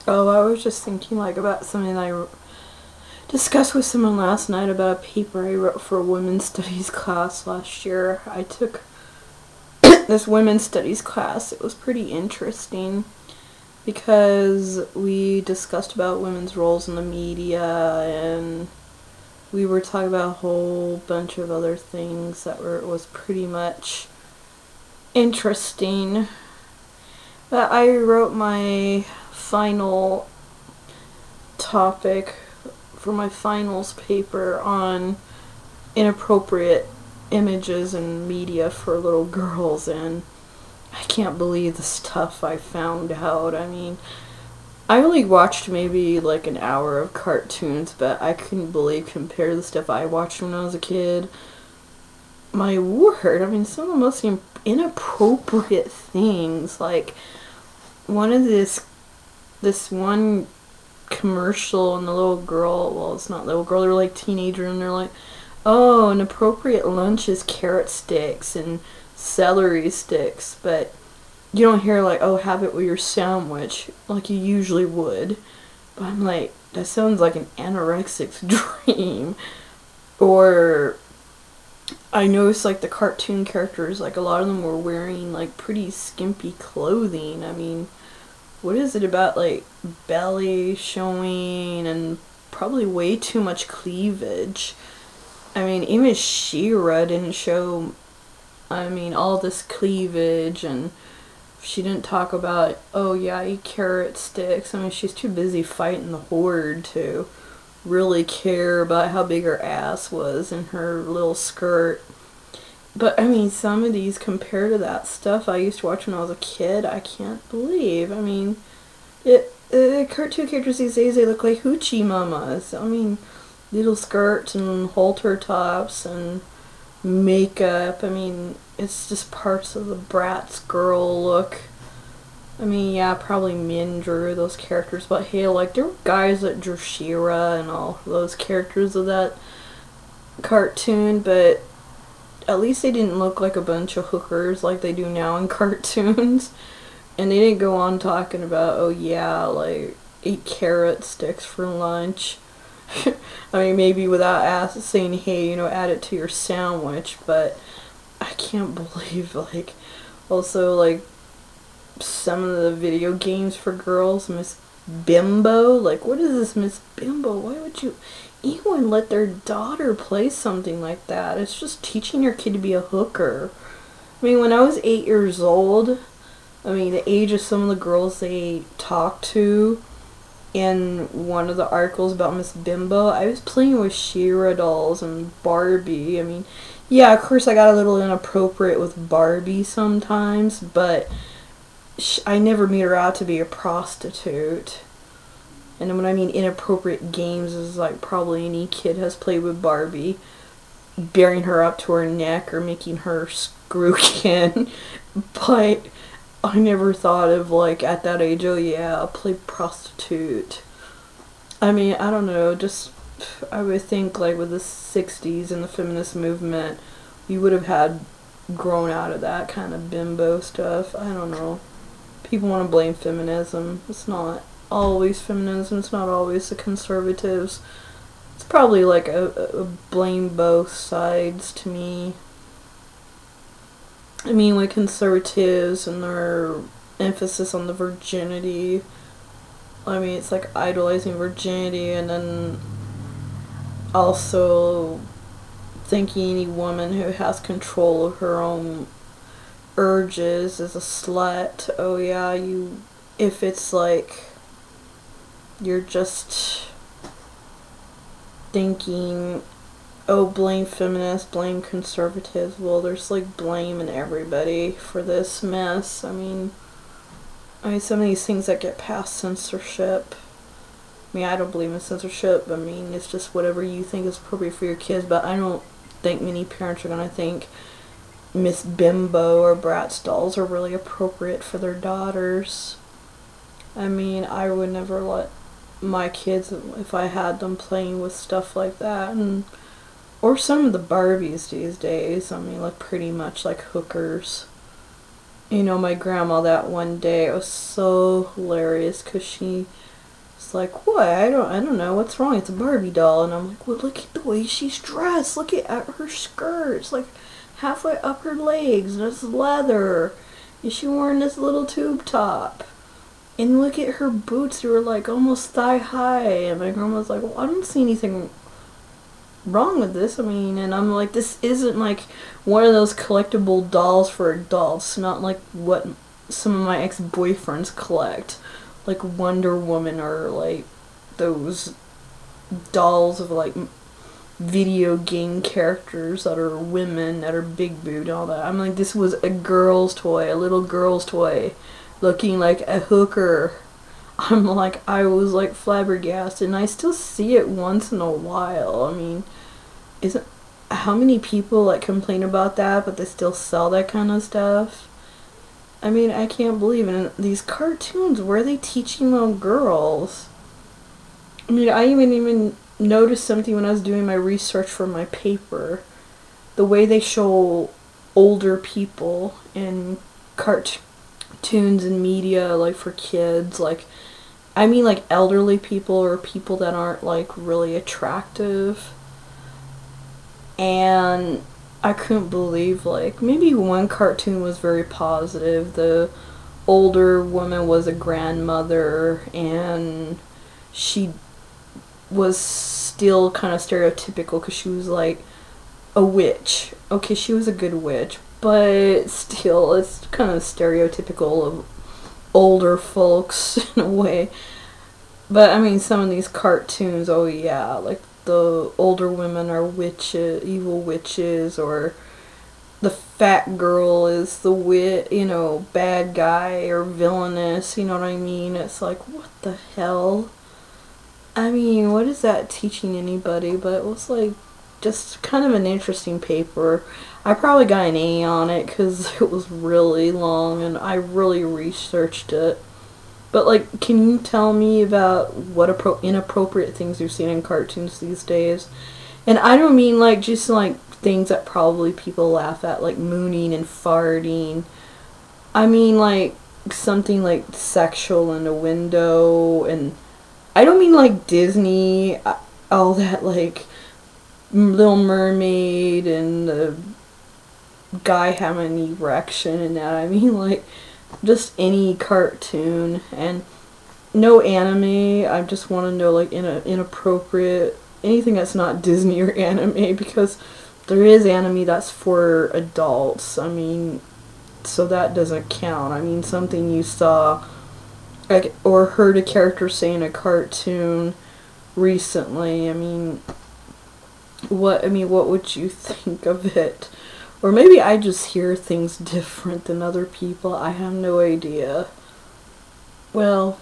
Oh, I was just thinking like about something I discussed with someone last night about a paper I wrote for a women's studies class last year. I took this women's studies class. It was pretty interesting because we discussed about women's roles in the media, and we were talking about a whole bunch of other things that was pretty much interesting. But I wrote my final topic for my finals paper on inappropriate images in media for little girls, and I can't believe the stuff I found out. I mean, I only watched maybe like an hour of cartoons, but I couldn't believe compared to the stuff I watched when I was a kid. My word, I mean, some of the most inappropriate things, like one of this one commercial, and the little girl, well, it's not little girl, they're like teenager, and they're like, oh, an appropriate lunch is carrot sticks and celery sticks, but you don't hear like, oh, have it with your sandwich like you usually would. But I'm like, that sounds like an anorexic's dream. Or I noticed like the cartoon characters, like a lot of them were wearing like pretty skimpy clothing. I mean, what is it about like belly showing and probably way too much cleavage? I mean, even She-Ra didn't show, I mean, all this cleavage, and she didn't talk about, oh yeah, I eat carrot sticks. I mean, she's too busy fighting the Horde to really care about how big her ass was in her little skirt. But I mean, some of these compared to that stuff I used to watch when I was a kid, I can't believe. I mean, cartoon characters these days, they look like hoochie mamas. I mean, little skirts and halter tops and makeup. I mean, it's just parts of the Bratz girl look. I mean, yeah, probably men drew those characters, but hey, like, there were guys that drew She-Ra and all those characters of that cartoon, but at least they didn't look like a bunch of hookers like they do now in cartoons. And they didn't go on talking about, oh yeah, like, eat carrot sticks for lunch. I mean, maybe without saying, hey, add it to your sandwich, but I can't believe, like, also, like, some of the video games for girls, Miss Bimbo. Like, what is this Miss Bimbo? Why would you even let their daughter play something like that? It's just teaching your kid to be a hooker. I mean, when I was 8 years old, I mean, the age of some of the girls they talked to in one of the articles about Miss Bimbo, I was playing with She-Ra dolls and Barbie. I mean, yeah, of course I got a little inappropriate with Barbie sometimes, but I never made her out to be a prostitute. And when I mean inappropriate games, is like probably any kid has played with Barbie, bearing her up to her neck or making her screw kin. But I never thought of, like, at that age, oh yeah, I'll play prostitute. I mean, I don't know, just, I would think, like, with the 60s and the feminist movement, we would have had grown out of that kind of bimbo stuff. I don't know. People want to blame feminism. It's not always feminism. It's not always the conservatives. It's probably like a blame both sides to me. I mean, with conservatives and their emphasis on the virginity, I mean, it's like idolizing virginity, and then also thinking any woman who has control of her own urges is a slut. Oh yeah, if it's like you're just thinking, oh, blame feminists, blame conservatives, well, there's like blame in everybody for this mess. I mean, some of these things that get past censorship, I mean, I don't believe in censorship. I mean, it's just whatever you think is appropriate for your kids, but I don't think many parents are going to think Miss Bimbo or Bratz dolls are really appropriate for their daughters. I mean, I would never let my kids, if I had them, playing with stuff like that. And or some of the Barbies these days, I mean, look pretty much like hookers. my grandma that one day. It was so hilarious because she was like, "What? I don't know. What's wrong? It's a Barbie doll." And I'm like, "Well, look at the way she's dressed. Look at her skirts, like halfway up her legs, and it's leather. And she wearing this little tube top. And look at her boots. They were like almost thigh high." And my grandma was like, "Well, I don't see anything wrong with this. I mean," and I'm like, "This isn't like one of those collectible dolls for adults, not like what some of my ex-boyfriends collect, like Wonder Woman or like those dolls of like video game characters that are women that are big boobed and all that." I'm like, this was a girl's toy, a little girl's toy, looking like a hooker. I'm like, I was like flabbergasted, and I still see it once in a while. I mean, isn't how many people like complain about that, but they still sell that kind of stuff? I mean, I can't believe it. And these cartoons, where are they teaching little girls? I mean, I even noticed something when I was doing my research for my paper. The way they show older people in cartoons and media, like for kids, like, I mean, like elderly people or people that aren't like really attractive. And I couldn't believe, like, maybe one cartoon was very positive. The older woman was a grandmother, and she was still kind of stereotypical because she was like a witch. Okay, she was a good witch, but still, it's kind of stereotypical of older folks in a way. But I mean, some of these cartoons, oh yeah, like the older women are witches, evil witches, or the fat girl is the bad guy or villainous, you know what I mean? It's like, what the hell? I mean, what is that teaching anybody? But it was like just kind of an interesting paper. I probably got an A on it because it was really long and I really researched it. But like, can you tell me about what inappropriate things you've seen in cartoons these days? And I don't mean like just like things that probably people laugh at, like mooning and farting. I mean like something like sexual in a window, and I don't mean like Disney, all that like Little Mermaid and the guy having an erection and that. I mean like just any cartoon, and no anime. I just want to know like inappropriate, anything that's not Disney or anime, because there is anime that's for adults. I mean, so that doesn't count. I mean, something you saw like or heard a character say in a cartoon recently. I mean, what would you think of it? Or maybe I just hear things different than other people. I have no idea. Well,